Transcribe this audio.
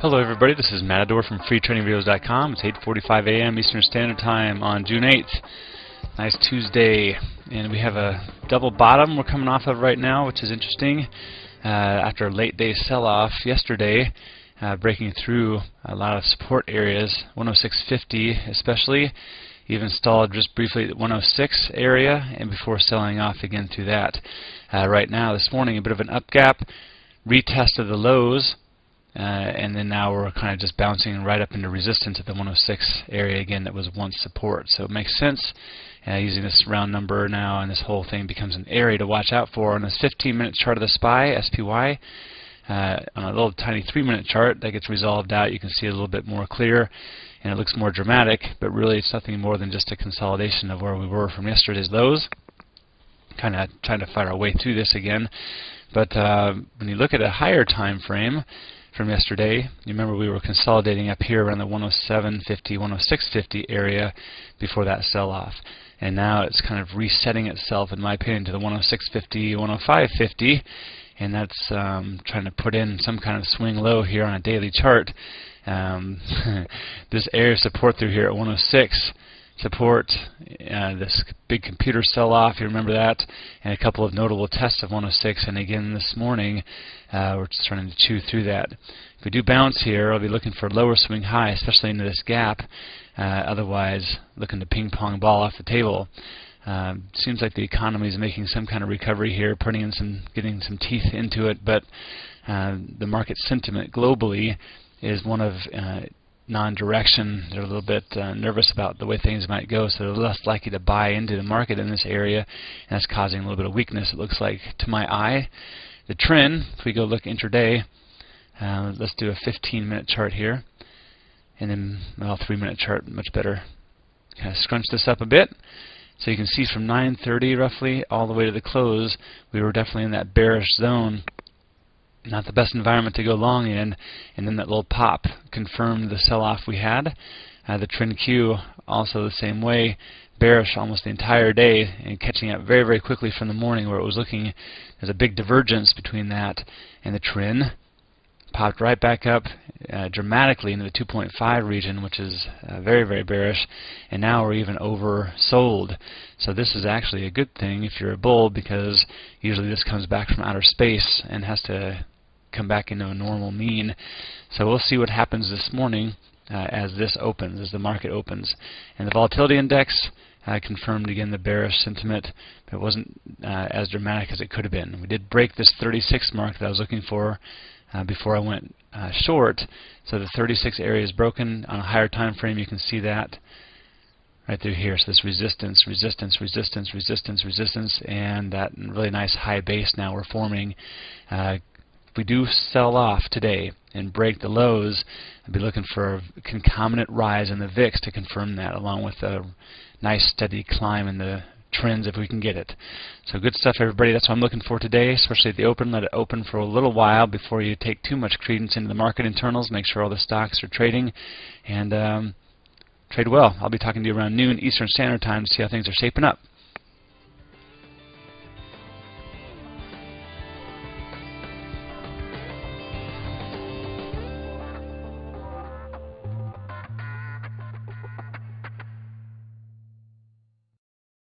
Hello everybody, this is Matador from freetrainingvideos.com. It's 8:45 a.m. Eastern Standard Time on June 8th. Nice Tuesday, and we have a double bottom we're coming off of right now, which is interesting. After a late day sell-off yesterday, breaking through a lot of support areas, 106.50 especially, even stalled just briefly at 106 area, and before selling off again through that. Right now, this morning, a bit of an up gap, retest of the lows, and then now we're kind of just bouncing right up into resistance at the 106 area again that was once support. So it makes sense using this round number now, and this whole thing becomes an area to watch out for. On this 15-minute chart of the SPY, on a little tiny 3-minute chart that gets resolved out, you can see it a little bit more clear, and it looks more dramatic, but really it's nothing more than just a consolidation of where we were from yesterday's lows. Kind of trying to fight our way through this again. But when you look at a higher time frame from yesterday, you remember we were consolidating up here around the 107.50, 106.50 area before that sell-off. And now it's kind of resetting itself, in my opinion, to the 106.50, 105.50, and that's trying to put in some kind of swing low here on a daily chart. This area of support through here at 106. Support, this big computer sell-off, you remember that, and a couple of notable tests of 106, and again this morning we're just trying to chew through that. If we do bounce here, I'll be looking for a lower swing high, especially into this gap, otherwise looking to ping-pong ball off the table. Seems like the economy is making some kind of recovery here, putting in getting some teeth into it, but the market sentiment globally is one of non-direction. They're a little bit nervous about the way things might go, so they're less likely to buy into the market in this area, and that's causing a little bit of weakness, it looks like, to my eye. The trend, if we go look intraday, let's do a 15-minute chart here, and then, well, 3-minute chart, much better. Kind of scrunch this up a bit, so you can see from 9:30 roughly all the way to the close, we were definitely in that bearish zone. Not the best environment to go long in, and then that little pop confirmed the sell-off we had. The trend Q also the same way, bearish almost the entire day, and catching up very, very quickly from the morning where it was looking, there's a big divergence between that and the trend. Popped right back up dramatically into the 2.5 region, which is very, very bearish, and now we're even oversold. So this is actually a good thing if you're a bull, because usually this comes back from outer space and has to come back into a normal mean. So we'll see what happens this morning as this opens, as the market opens. And the volatility index confirmed again the bearish sentiment. It wasn't as dramatic as it could have been. We did break this 36 mark that I was looking for before I went short. So the 36 area is broken on a higher time frame. You can see that right through here. So this resistance, resistance, resistance, resistance, resistance, and that really nice high base now we're forming. If we do sell off today and break the lows, I'll be looking for a concomitant rise in the VIX to confirm that, along with a nice steady climb in the trends if we can get it. So good stuff, everybody. That's what I'm looking for today, especially at the open. Let it open for a little while before you take too much credence into the market internals. Make sure all the stocks are trading, and trade well. I'll be talking to you around noon Eastern Standard Time to see how things are shaping up.